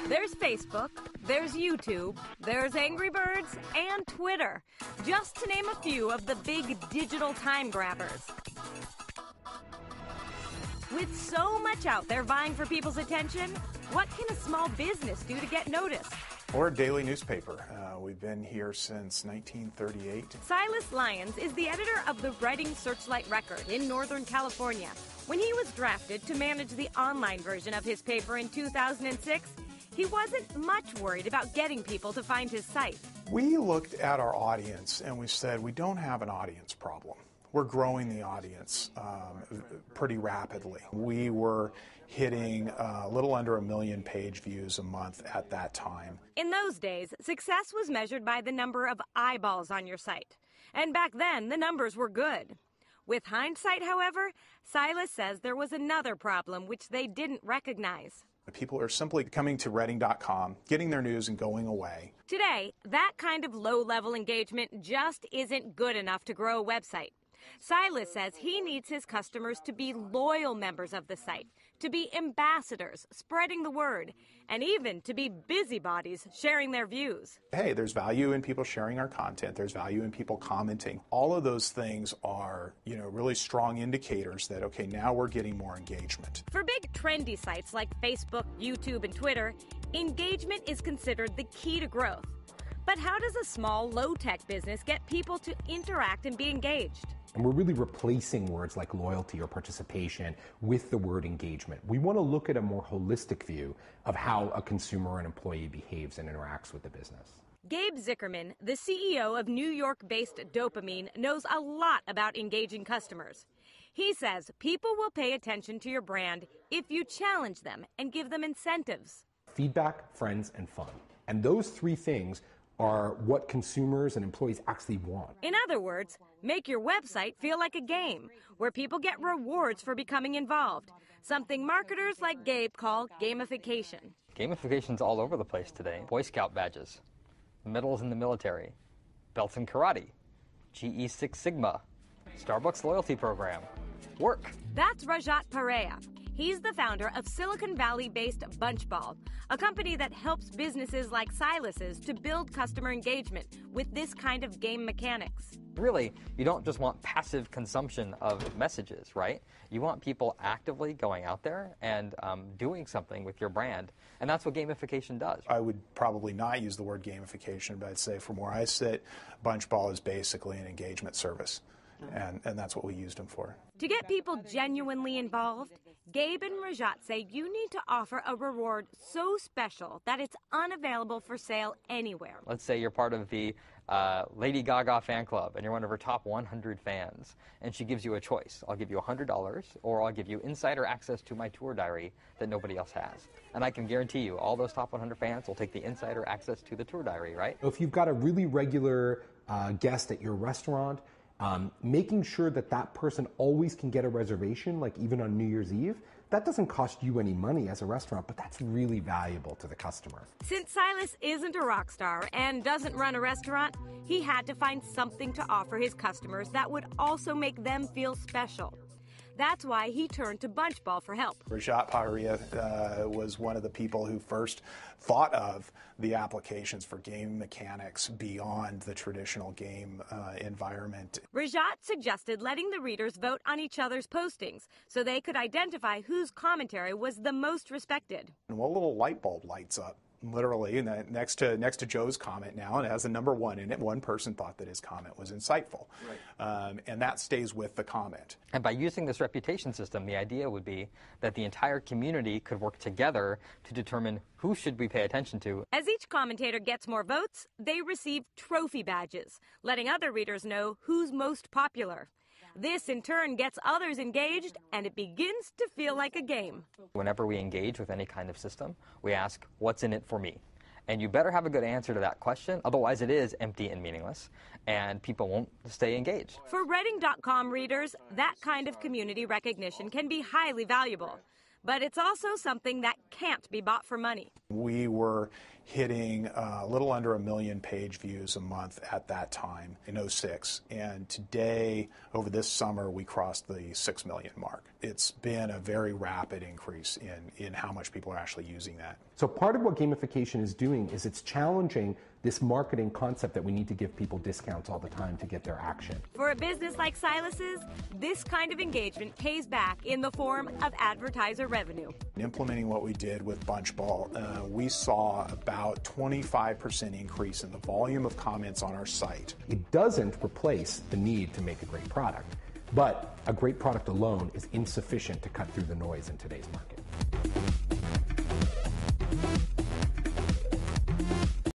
There's Facebook, there's YouTube, there's Angry Birds, and Twitter, just to name a few of the big digital time grabbers. With so much out there vying for people's attention, what can a small business do to get noticed? We're a daily newspaper. We've been here since 1938. Silas Lyons is the editor of the Writing Searchlight Record in Northern California. When he was drafted to manage the online version of his paper in 2006, he wasn't much worried about getting people to find his site. We looked at our audience and we said, we don't have an audience problem. We're growing the audience pretty rapidly. We were hitting a little under 1 million page views a month at that time. In those days, success was measured by the number of eyeballs on your site. And back then, the numbers were good. With hindsight, however, Silas says there was another problem which they didn't recognize. People are simply coming to Reading.com, getting their news and going away. Today, that kind of low-level engagement just isn't good enough to grow a website. Silas says he needs his customers to be loyal members of the site, to be ambassadors, spreading the word, and even to be busybodies, sharing their views. Hey, there's value in people sharing our content. There's value in people commenting. All of those things are, really strong indicators that, okay, now we're getting more engagement. For big trendy sites like Facebook, YouTube, and Twitter, engagement is considered the key to growth. But how does a small, low-tech business get people to interact and be engaged? And we're really replacing words like loyalty or participation with the word engagement. We want to look at a more holistic view of how a consumer or an employee behaves and interacts with the business. Gabe Zickerman, the CEO of New York-based Dopamine, knows a lot about engaging customers. He says people will pay attention to your brand if you challenge them and give them incentives. Feedback, friends, and fun. And those three things are what consumers and employees actually want. In other words, make your website feel like a game where people get rewards for becoming involved, something marketers like Gabe call gamification. Gamification's all over the place today. Boy Scout badges, medals in the military, belts in karate, GE Six Sigma, Starbucks loyalty program, work. That's Rajat Pareya. He's the founder of Silicon Valley-based Bunchball, a company that helps businesses like Silas's to build customer engagement with this kind of game mechanics. Really, you don't just want passive consumption of messages, right? You want people actively going out there and doing something with your brand, and that's what gamification does. I would probably not use the word gamification, but I'd say from where I sit, Bunchball is basically an engagement service. And that's what we used them for. To get people genuinely involved, Gabe and Rajat say you need to offer a reward so special that it's unavailable for sale anywhere. Let's say you're part of the Lady Gaga fan club and you're one of her top 100 fans, and she gives you a choice. I'll give you $100 or I'll give you insider access to my tour diary that nobody else has. And I can guarantee you all those top 100 fans will take the insider access to the tour diary, right? If you've got a really regular guest at your restaurant, making sure that that person always can get a reservation, like even on New Year's Eve, that doesn't cost you any money as a restaurant, but that's really valuable to the customer. Since Silas isn't a rock star and doesn't run a restaurant, he had to find something to offer his customers that would also make them feel special. That's why he turned to Bunchball for help. Rajat Pareya was one of the people who first thought of the applications for game mechanics beyond the traditional game environment. Rajat suggested letting the readers vote on each other's postings so they could identify whose commentary was the most respected. And one little light bulb lights up. Literally, and next to Joe's comment now, and it has a number 1 in it. One person thought that his comment was insightful, right. And that stays with the comment. And by using this reputation system, the idea would be that the entire community could work together to determine who should we pay attention to. As each commentator gets more votes, they receive trophy badges, letting other readers know who's most popular. This, in turn, gets others engaged, and it begins to feel like a game. Whenever we engage with any kind of system, we ask, what's in it for me? And you better have a good answer to that question, otherwise it is empty and meaningless, and people won't stay engaged. For Reading.com readers, that kind of community recognition can be highly valuable. but it's also something that can't be bought for money. We were hitting a little under 1 million page views a month at that time in 2006. And today, over this summer, we crossed the 6 million mark. It's been a very rapid increase in how much people are actually using that. So part of what gamification is doing is it's challenging this marketing concept that we need to give people discounts all the time to get their action. For a business like Silas's, this kind of engagement pays back in the form of advertiser revenue. Implementing what we did with Bunchball, we saw about 25% increase in the volume of comments on our site. It doesn't replace the need to make a great product, but a great product alone is insufficient to cut through the noise in today's market.